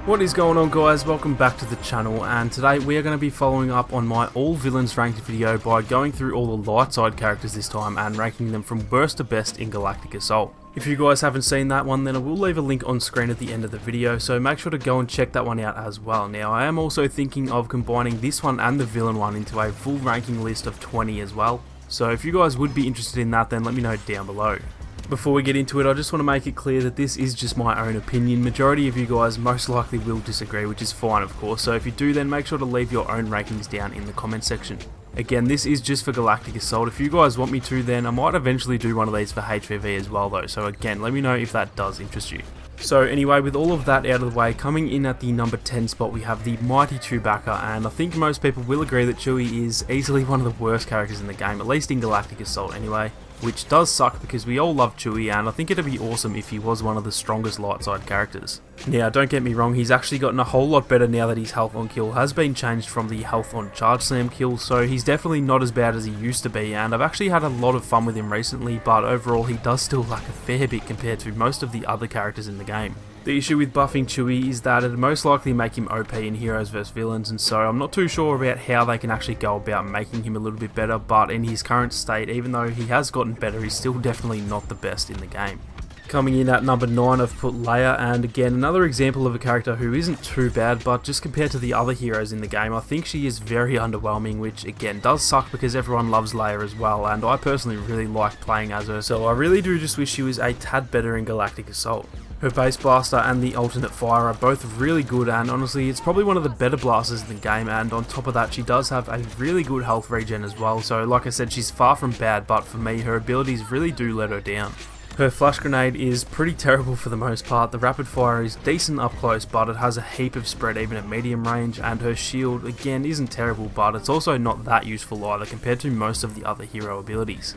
What is going on, guys? Welcome back to the channel, and today we are going to be following up on my all villains ranked video by going through all the light side characters this time and ranking them from worst to best in Galactic Assault. If you guys haven't seen that one, then I will leave a link on screen at the end of the video, so make sure to go and check that one out as well. Now, I am also thinking of combining this one and the villain one into a full ranking list of 20 as well, so if you guys would be interested in that, then let me know down below. Before we get into it, I just want to make it clear that this is just my own opinion. Majority of you guys most likely will disagree, which is fine of course, so if you do, then make sure to leave your own rankings down in the comment section. Again, this is just for Galactic Assault. If you guys want me to, then I might eventually do one of these for HVV as well though, so again, let me know if that does interest you. So anyway, with all of that out of the way, coming in at the number 10 spot we have the mighty Chewbacca, and I think most people will agree that Chewie is easily one of the worst characters in the game, at least in Galactic Assault anyway. Which does suck because we all love Chewie, and I think it'd be awesome if he was one of the strongest light side characters. Now, don't get me wrong, he's actually gotten a whole lot better now that his health on kill has been changed from the health on charge slam kill, so he's definitely not as bad as he used to be, and I've actually had a lot of fun with him recently, but overall he does still lack a fair bit compared to most of the other characters in the game. The issue with buffing Chewie is that it'd most likely make him OP in heroes vs villains, and so I'm not too sure about how they can actually go about making him a little bit better, but in his current state, even though he has gotten better, he's still definitely not the best in the game. Coming in at number 9, I've put Leia, and again, another example of a character who isn't too bad, but just compared to the other heroes in the game, I think she is very underwhelming, which again does suck because everyone loves Leia as well, and I personally really like playing as her, so I really do just wish she was a tad better in Galactic Assault. Her base blaster and the alternate fire are both really good, and honestly it's probably one of the better blasters in the game, and on top of that she does have a really good health regen as well, so like I said, she's far from bad, but for me her abilities really do let her down. Her flash grenade is pretty terrible for the most part. The rapid fire is decent up close, but it has a heap of spread even at medium range, and her shield again isn't terrible, but it's also not that useful either compared to most of the other hero abilities.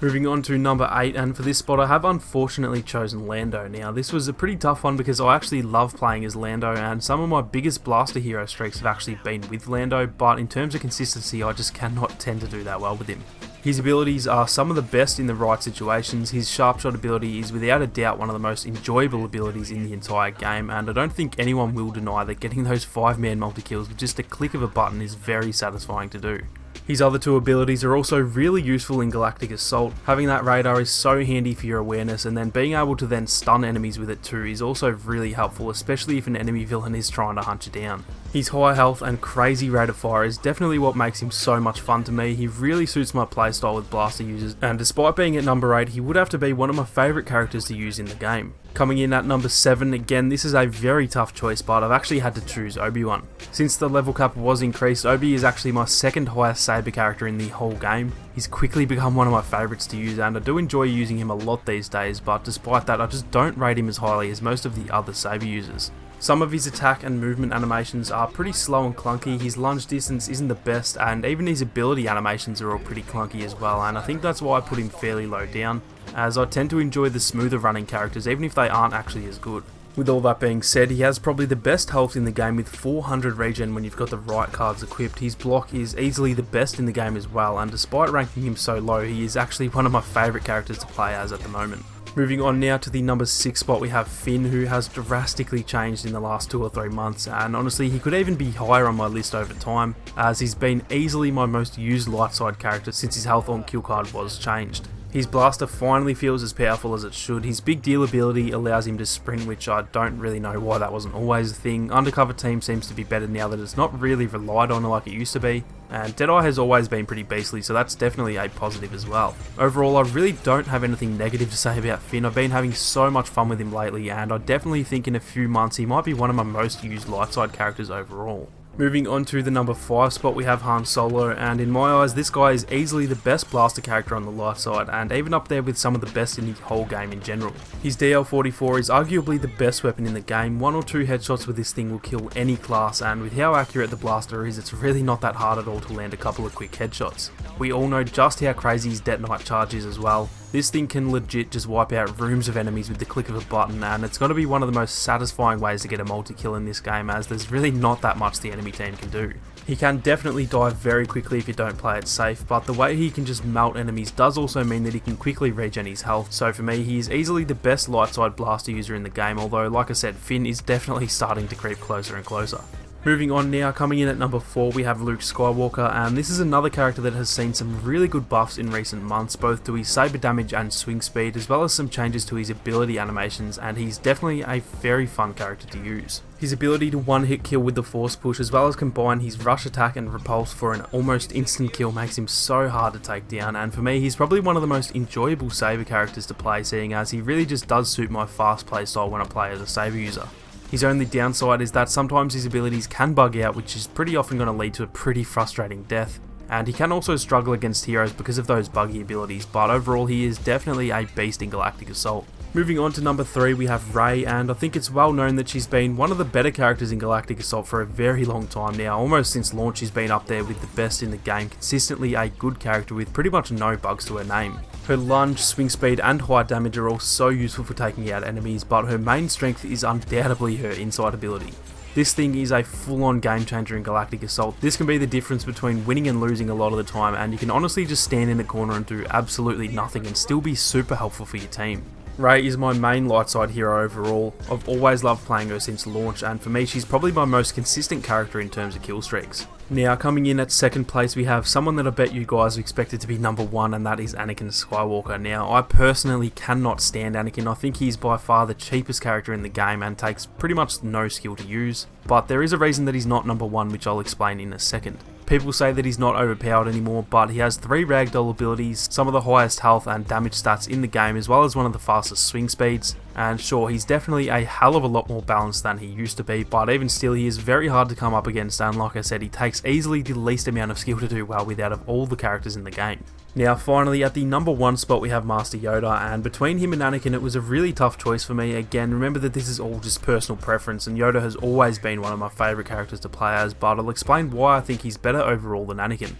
Moving on to number 8, and for this spot I have unfortunately chosen Lando. Now this was a pretty tough one because I actually love playing as Lando, and some of my biggest blaster hero streaks have actually been with Lando, but in terms of consistency I just cannot tend to do that well with him. His abilities are some of the best in the right situations. His sharp shot ability is without a doubt one of the most enjoyable abilities in the entire game, and I don't think anyone will deny that getting those 5-man multi-kills with just a click of a button is very satisfying to do. His other two abilities are also really useful in Galactic Assault. Having that radar is so handy for your awareness, and then being able to then stun enemies with it too is also really helpful, especially if an enemy villain is trying to hunt you down. His high health and crazy rate of fire is definitely what makes him so much fun to me. He really suits my playstyle with blaster users, and despite being at number 8, he would have to be one of my favourite characters to use in the game. Coming in at number 7, again this is a very tough choice, but I've actually had to choose ObiWan. Since the level cap was increased, Obi is actually my second highest saber character in the whole game. He's quickly become one of my favourites to use, and I do enjoy using him a lot these days, but despite that I just don't rate him as highly as most of the other saber users. Some of his attack and movement animations are pretty slow and clunky, his lunge distance isn't the best, and even his ability animations are all pretty clunky as well, and I think that's why I put him fairly low down, as I tend to enjoy the smoother running characters even if they aren't actually as good. With all that being said, he has probably the best health in the game with 400 regen when you've got the right cards equipped. His block is easily the best in the game as well, and despite ranking him so low, he is actually one of my favourite characters to play as at the moment. Moving on now to the number 6 spot, we have Finn, who has drastically changed in the last 2 or 3 months, and honestly he could even be higher on my list over time, as he's been easily my most used light side character since his health on kill card was changed. His blaster finally feels as powerful as it should. His big deal ability allows him to sprint, which I don't really know why that wasn't always a thing. Undercover team seems to be better now that it's not really relied on like it used to be. And Deadeye has always been pretty beastly, so that's definitely a positive as well. Overall, I really don't have anything negative to say about Finn. I've been having so much fun with him lately, and I definitely think in a few months he might be one of my most used light side characters overall. Moving on to the number 5 spot, we have Han Solo, and in my eyes this guy is easily the best blaster character on the light side, and even up there with some of the best in the whole game in general. His DL-44 is arguably the best weapon in the game. 1 or 2 headshots with this thing will kill any class, and with how accurate the blaster is, it's really not that hard at all to land a couple of quick headshots. We all know just how crazy his detonite charge is as well, This thing can legit just wipe out rooms of enemies with the click of a button, and it's going to be one of the most satisfying ways to get a multi-kill in this game, as there's really not that much the enemy team can do. He can definitely die very quickly if you don't play it safe, but the way he can just melt enemies does also mean that he can quickly regen his health, so for me he is easily the best Lightside blaster user in the game, although like I said, Finn is definitely starting to creep closer and closer. Moving on now, coming in at number 4 we have Luke Skywalker, and this is another character that has seen some really good buffs in recent months, both to his saber damage and swing speed, as well as some changes to his ability animations, and he's definitely a very fun character to use. His ability to one-hit kill with the force push, as well as combine his rush attack and repulse for an almost instant kill, makes him so hard to take down, and for me he's probably one of the most enjoyable saber characters to play, seeing as he really just does suit my fast playstyle when I play as a saber user. His only downside is that sometimes his abilities can bug out, which is pretty often going to lead to a pretty frustrating death, and he can also struggle against heroes because of those buggy abilities, but overall he is definitely a beast in Galactic Assault. Moving on to number 3 we have Rey, and I think it's well known that she's been one of the better characters in Galactic Assault for a very long time now. Almost since launch she's been up there with the best in the game, consistently a good character with pretty much no bugs to her name. Her lunge, swing speed and high damage are all so useful for taking out enemies, but her main strength is undoubtedly her inside ability. This thing is a full-on game changer in Galactic Assault. This can be the difference between winning and losing a lot of the time, and you can honestly just stand in a corner and do absolutely nothing and still be super helpful for your team. Rey is my main Lightside hero overall. I've always loved playing her since launch, and for me she's probably my most consistent character in terms of kill streaks. Now coming in at second place we have someone that I bet you guys expected to be number 1, and that is Anakin Skywalker. Now I personally cannot stand Anakin. I think he's by far the cheapest character in the game and takes pretty much no skill to use, but there is a reason that he's not number 1, which I'll explain in a second. People say that he's not overpowered anymore, but he has 3 ragdoll abilities, some of the highest health and damage stats in the game, as well as one of the fastest swing speeds. And sure, he's definitely a hell of a lot more balanced than he used to be, but even still he is very hard to come up against, and like I said, he takes easily the least amount of skill to do well with out of all the characters in the game. Now finally at the number 1 spot we have Master Yoda, and between him and Anakin it was a really tough choice for me. Again, remember that this is all just personal preference, and Yoda has always been one of my favourite characters to play as, but I'll explain why I think he's better overall than Anakin.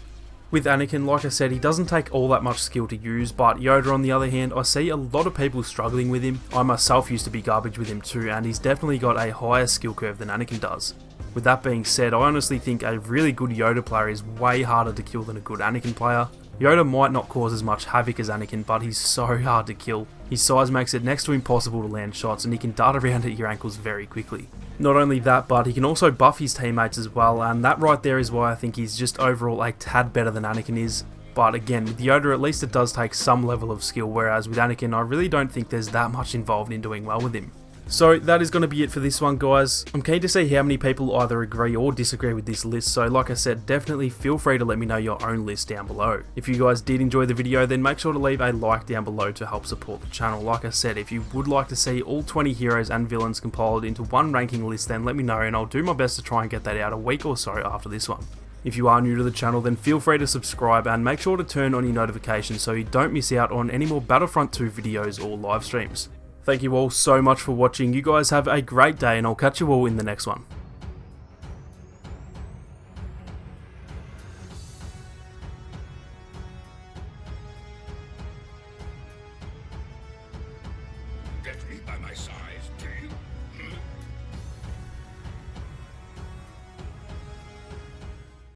With Anakin, like I said, he doesn't take all that much skill to use, but Yoda on the other hand, I see a lot of people struggling with him. I myself used to be garbage with him too, and he's definitely got a higher skill curve than Anakin does. With that being said, I honestly think a really good Yoda player is way harder to kill than a good Anakin player. Yoda might not cause as much havoc as Anakin, but he's so hard to kill. His size makes it next to impossible to land shots, and he can dart around at your ankles very quickly. Not only that, but he can also buff his teammates as well, and that right there is why I think he's just overall a tad better than Anakin is. But again, with Yoda at least it does take some level of skill, whereas with Anakin I really don't think there's that much involved in doing well with him. So that is going to be it for this one, guys. I'm keen to see how many people either agree or disagree with this list, so like I said, definitely feel free to let me know your own list down below. If you guys did enjoy the video, then make sure to leave a like down below to help support the channel. Like I said, if you would like to see all 20 heroes and villains compiled into one ranking list, then let me know and I'll do my best to try and get that out a week or so after this one. If you are new to the channel, then feel free to subscribe and make sure to turn on your notifications so you don't miss out on any more Battlefront 2 videos or live streams. Thank you all so much for watching. You guys have a great day and I'll catch you all in the next one. Get me by my size, do you?